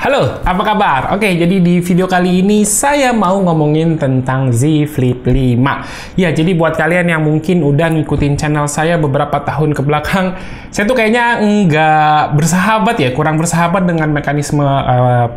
Halo, apa kabar? Oke, jadi di video kali ini saya mau ngomongin tentang Z Flip 5. Ya, jadi buat kalian yang mungkin udah ngikutin channel saya beberapa tahun ke belakang, saya tuh kayaknya nggak bersahabat ya, kurang bersahabat dengan mekanisme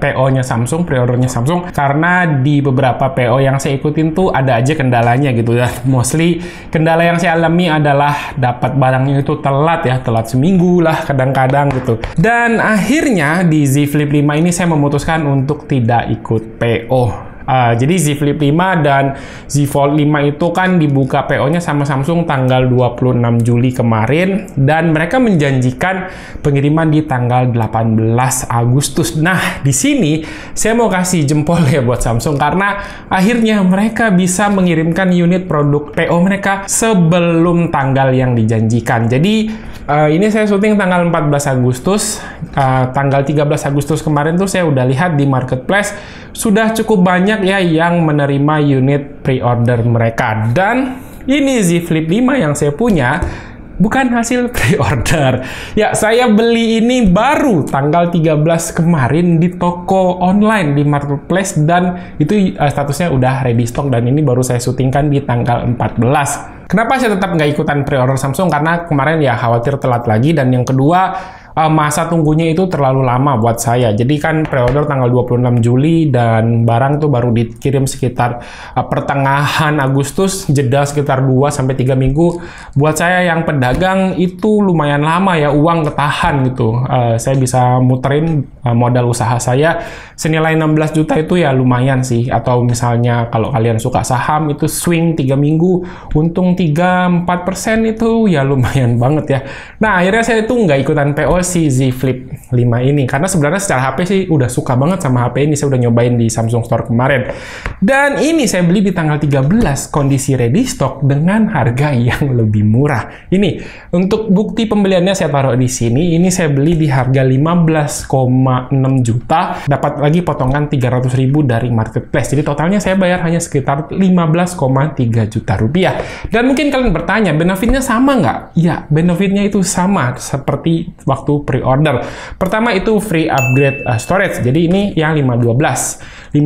PO-nya Samsung, pre-ordernya Samsung, karena di beberapa PO yang saya ikutin tuh ada aja kendalanya gitu ya. Mostly kendala yang saya alami adalah dapat barangnya itu telat ya, telat seminggu lah kadang-kadang gitu. Dan akhirnya di Z Flip 5 ini saya memutuskan untuk tidak ikut PO. Jadi Z Flip 5 dan Z Fold 5 itu kan dibuka PO-nya sama Samsung tanggal 26 Juli kemarin, dan mereka menjanjikan pengiriman di tanggal 18 Agustus. Nah, di sini saya mau kasih jempol ya buat Samsung, karena akhirnya mereka bisa mengirimkan unit produk PO mereka sebelum tanggal yang dijanjikan. Jadi ini saya syuting tanggal 14 Agustus, tanggal 13 Agustus kemarin tuh saya udah lihat di marketplace sudah cukup banyak ya yang menerima unit pre-order mereka. Dan ini Z Flip 5 yang saya punya bukan hasil pre-order. Ya, saya beli ini baru tanggal 13 kemarin di toko online di marketplace, dan itu statusnya udah ready stock, dan ini baru saya syutingkan di tanggal 14. Kenapa saya tetap nggak ikutan pre-order Samsung? Karena kemarin ya khawatir telat lagi, dan yang kedua masa tunggunya itu terlalu lama buat saya. Jadi kan pre-order tanggal 26 Juli dan barang tuh baru dikirim sekitar pertengahan Agustus, jeda sekitar 2-3 minggu. Buat saya yang pedagang itu lumayan lama ya, uang ketahan gitu. Saya bisa muterin modal usaha saya senilai 16 juta itu ya lumayan sih. Atau misalnya kalau kalian suka saham itu swing 3 minggu, untung 3-4% itu ya lumayan banget ya. Nah, akhirnya saya itu nggak ikutan PO si Z Flip 5 ini, karena sebenarnya secara HP sih udah suka banget sama HP ini. Saya udah nyobain di Samsung Store kemarin, dan ini saya beli di tanggal 13 kondisi ready stock dengan harga yang lebih murah. Ini untuk bukti pembeliannya saya taruh di sini. Ini saya beli di harga 15,6 juta, dapat lagi potongan 300.000 dari marketplace. Jadi totalnya saya bayar hanya sekitar 15,3 juta rupiah. Dan mungkin kalian bertanya, benefitnya sama nggak? Ya, benefitnya itu sama seperti waktu pre-order. Pertama itu free upgrade storage. Jadi ini yang 256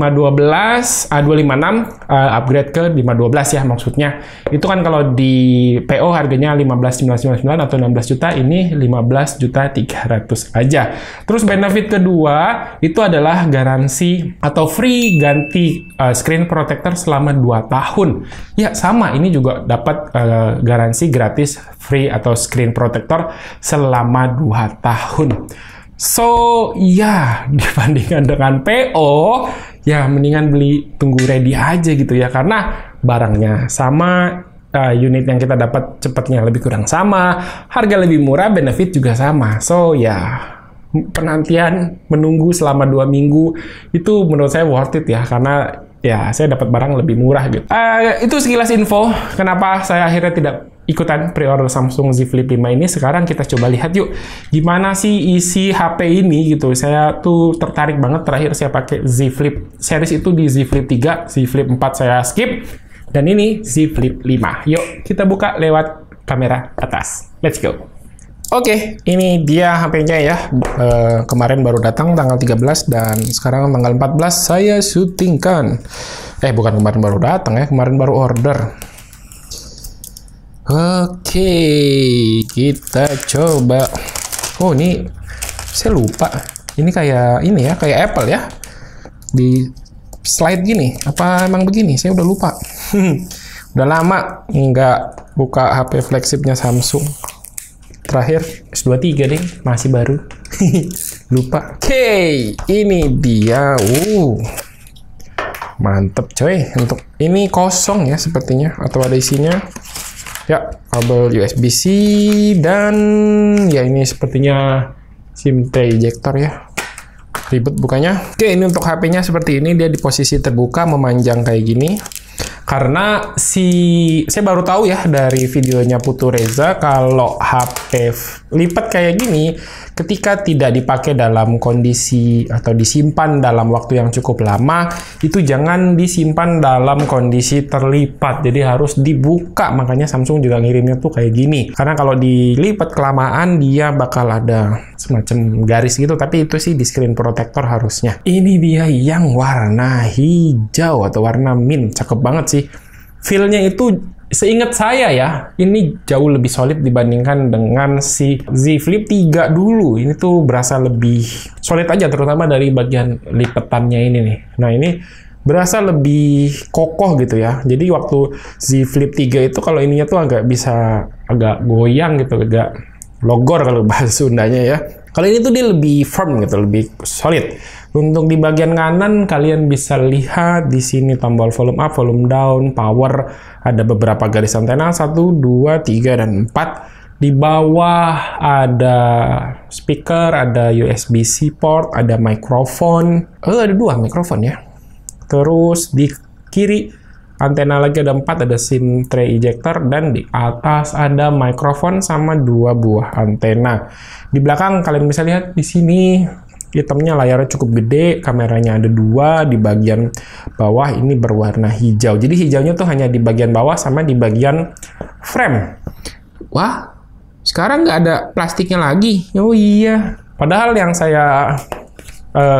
upgrade ke 512 ya maksudnya. Itu kan kalau di PO harganya 15.999 atau 16 juta, ini 15.300 aja. Terus benefit kedua itu adalah garansi atau free ganti screen protector selama 2 tahun. Ya sama, ini juga dapat garansi gratis free atau screen protector selama 2 tahun. So, ya, dibandingkan dengan PO, ya mendingan tunggu ready aja gitu ya, karena barangnya sama, unit yang kita dapat cepatnya lebih kurang sama, harga lebih murah, benefit juga sama. So, ya, penantian menunggu selama 2 minggu itu menurut saya worth it ya, karena ya saya dapat barang lebih murah gitu. Itu sekilas info kenapa saya akhirnya tidak ikutan pre-order Samsung Z Flip 5 ini. Sekarang kita coba lihat yuk gimana sih isi HP ini gitu. Saya tuh tertarik banget, terakhir saya pakai Z Flip series itu di Z Flip 3, Z Flip 4 saya skip, dan ini Z Flip 5. Yuk kita buka lewat kamera atas. Let's go. Oke, ini dia HP-nya ya. Kemarin baru datang tanggal 13, dan sekarang tanggal 14 saya syutingkan. Bukan kemarin baru datang ya, kemarin baru order. Oke, kita coba. Oh, ini saya lupa. Ini kayak ini ya, kayak Apple ya. Di slide gini. Apa emang begini? Saya udah lupa. Udah lama nggak buka HP flagshipnya Samsung. Terakhir S23 deh, masih baru. Lupa. Oke, ini dia. Mantep coy. Untuk ini kosong ya sepertinya, atau ada isinya. Ya, kabel USB-C, dan ya ini sepertinya SIM tray ejector ya. Ribet bukanya. Oke, ini untuk HP-nya seperti ini, dia di posisi terbuka memanjang kayak gini. Karena saya baru tahu ya dari videonya Putu Reza, kalau HP lipat kayak gini ketika tidak dipakai dalam kondisi atau disimpan dalam waktu yang cukup lama, itu jangan disimpan dalam kondisi terlipat. Jadi harus dibuka. Makanya Samsung juga ngirimnya tuh kayak gini. Karena kalau dilipat kelamaan dia bakal ada semacam garis gitu, tapi itu sih di screen protector harusnya. Ini dia yang warna hijau atau warna mint, cakep banget sih. Feel-nya itu seingat saya ya, ini jauh lebih solid dibandingkan dengan si Z Flip 3 dulu. Ini tuh berasa lebih solid aja, terutama dari bagian lipetannya ini nih. Nah ini berasa lebih kokoh gitu ya. Jadi waktu Z Flip 3 itu kalau ininya tuh agak goyang gitu, agak logor kalau bahasa Sundanya ya. Kalau ini tuh dia lebih firm gitu, lebih solid. Untuk di bagian kanan kalian bisa lihat di sini tombol volume up, volume down, power, ada beberapa garis antena 1, 2, 3 dan 4. Di bawah ada speaker, ada USB-C port, ada mikrofon. Ada 2 mikrofon ya. Terus di kiri antena lagi ada 4, ada SIM tray ejector, dan di atas ada mikrofon sama 2 buah antena. Di belakang kalian bisa lihat di sini hitamnya layarnya cukup gede, kameranya ada 2, di bagian bawah ini berwarna hijau. Jadi hijaunya tuh hanya di bagian bawah sama di bagian frame. Wah, sekarang nggak ada plastiknya lagi. Oh iya, padahal yang saya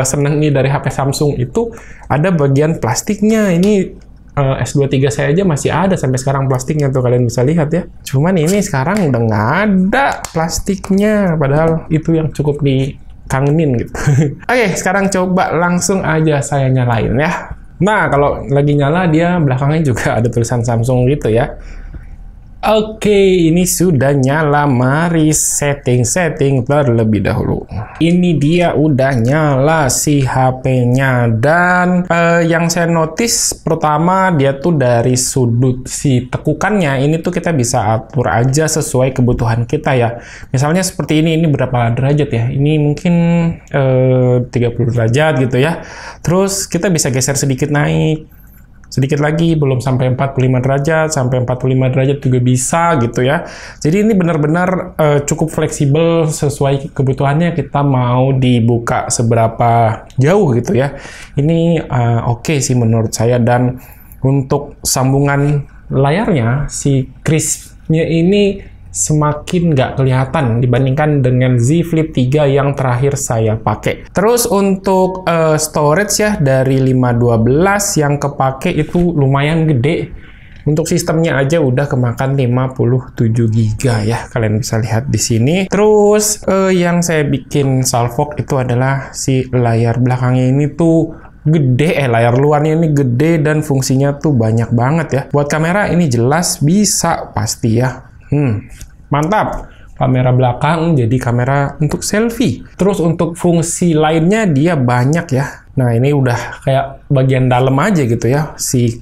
seneng nih dari HP Samsung itu ada bagian plastiknya. Ini S23 saya aja masih ada sampai sekarang plastiknya tuh, kalian bisa lihat ya. Cuman ini sekarang udah nggak ada plastiknya, padahal itu yang cukup dikangenin gitu. Oke, sekarang coba langsung aja saya nyalain ya. Nah, kalau lagi nyala dia belakangnya juga ada tulisan Samsung gitu ya. Oke, ini sudah nyala. Mari setting terlebih dahulu. Ini dia udah nyala si HP-nya. Dan yang saya notice pertama, dia tuh dari sudut si tekukannya ini tuh kita bisa atur aja sesuai kebutuhan kita ya. Misalnya seperti ini berapa derajat ya? Ini mungkin 30 derajat gitu ya. Terus kita bisa geser sedikit naik, sedikit lagi, belum sampai 45 derajat, sampai 45 derajat juga bisa gitu ya. Jadi ini benar-benar cukup fleksibel sesuai kebutuhannya, kita mau dibuka seberapa jauh gitu ya. Ini oke sih menurut saya. Dan untuk sambungan layarnya, si crispnya ini semakin nggak kelihatan dibandingkan dengan Z Flip 3 yang terakhir saya pakai. Terus untuk storage ya, dari 512 yang kepake itu lumayan gede. Untuk sistemnya aja udah kemakan 57 GB ya, kalian bisa lihat di sini. Terus yang saya bikin salfok itu adalah si layar belakangnya ini tuh gede, layar luarnya ini gede dan fungsinya tuh banyak banget ya. Buat kamera ini jelas bisa pasti ya. Mantap. Kamera belakang jadi kamera untuk selfie. Terus untuk fungsi lainnya dia banyak ya. Nah ini udah kayak bagian dalam aja gitu ya si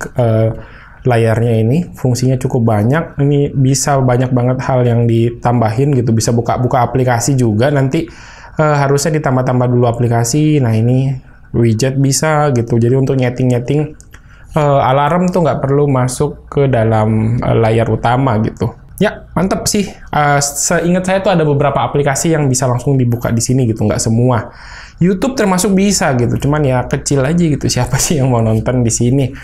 layarnya ini. Fungsinya cukup banyak. Ini bisa banyak banget hal yang ditambahin gitu. Bisa buka-buka aplikasi juga. Nanti harusnya ditambah-tambah dulu aplikasi. Nah ini widget bisa gitu. Jadi untuk nyeting-nyeting alarm tuh nggak perlu masuk ke dalam layar utama gitu. Ya, mantap sih. Seingat saya tuh ada beberapa aplikasi yang bisa langsung dibuka di sini gitu, nggak semua. YouTube termasuk bisa gitu, cuman ya kecil aja gitu. Siapa sih yang mau nonton di sini?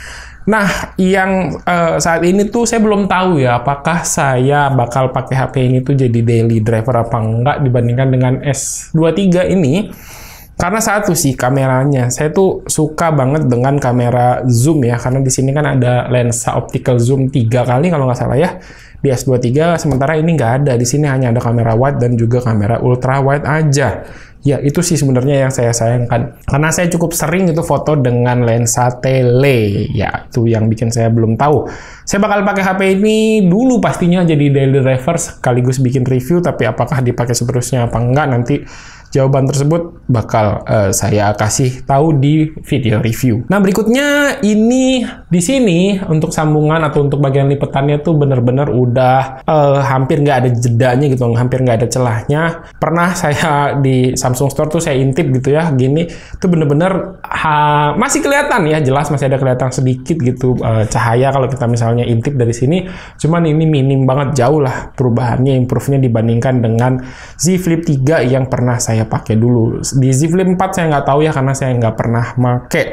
Nah, yang saat ini tuh saya belum tahu ya, apakah saya bakal pakai HP ini tuh jadi daily driver apa enggak dibandingkan dengan S23 ini. Karena satu sih kameranya, saya tuh suka banget dengan kamera zoom ya, karena di sini kan ada lensa optical zoom 3 kali kalau nggak salah ya. Di S23, sementara ini nggak ada. Di sini hanya ada kamera wide dan juga kamera ultra wide aja. Ya, itu sih sebenarnya yang saya sayangkan. Karena saya cukup sering itu foto dengan lensa tele. Ya, itu yang bikin saya belum tahu. Saya bakal pakai HP ini dulu pastinya jadi daily driver sekaligus bikin review, tapi apakah dipakai seterusnya apa enggak nanti jawaban tersebut bakal saya kasih tahu di video review. Nah, berikutnya ini di sini untuk sambungan atau untuk bagian lipetannya tuh bener-bener udah hampir nggak ada jedanya gitu, hampir nggak ada celahnya. Pernah saya di Samsung Store tuh saya intip gitu ya, gini tuh bener-bener masih kelihatan ya, jelas masih ada kelihatan sedikit gitu cahaya kalau kita misalnya intip dari sini. Cuman ini minim banget, jauh lah perubahannya, improve-nya dibandingkan dengan Z Flip 3 yang pernah saya pakai dulu. Di Z Flip 4 saya nggak tahu ya, karena saya nggak pernah pakai.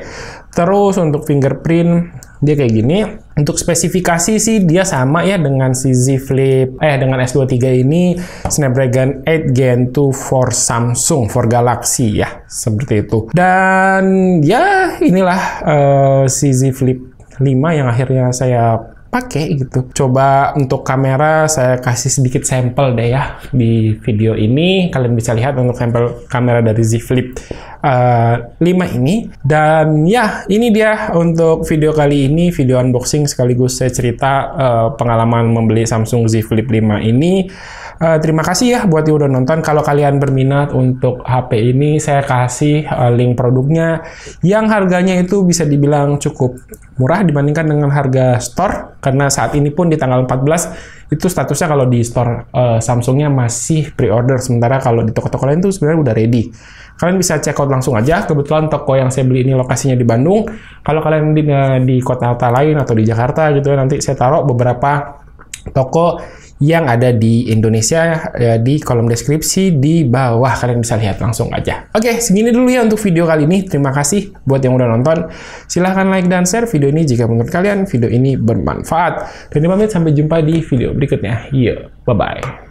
Terus untuk fingerprint dia kayak gini. Untuk spesifikasi sih dia sama ya dengan si Z Flip, dengan S23 ini, Snapdragon 8 Gen 2 for Samsung, for Galaxy ya, seperti itu. Dan ya inilah si Z Flip 5 yang akhirnya saya pakai gitu. Coba untuk kamera saya kasih sedikit sampel deh ya di video ini. Kalian bisa lihat untuk sampel kamera dari Z Flip 5 ini. Dan ya ini dia untuk video kali ini, video unboxing sekaligus saya cerita pengalaman membeli Samsung Z Flip 5 ini. Terima kasih ya buat yang udah nonton. Kalau kalian berminat untuk HP ini, saya kasih link produknya yang harganya itu bisa dibilang cukup murah dibandingkan dengan harga store, karena saat ini pun di tanggal 14 itu statusnya kalau di store Samsungnya masih pre-order, sementara kalau di toko-toko lain tuh sebenarnya udah ready. Kalian bisa check out langsung aja. Kebetulan toko yang saya beli ini lokasinya di Bandung. Kalau kalian di kota-kota lain atau di Jakarta gitu, nanti saya taruh beberapa toko yang ada di Indonesia ya, di kolom deskripsi di bawah, kalian bisa lihat langsung aja. Oke, segini dulu ya untuk video kali ini. Terima kasih buat yang udah nonton. Silahkan like dan share video ini jika menurut kalian video ini bermanfaat. Dan pamit sampai jumpa di video berikutnya. Bye-bye.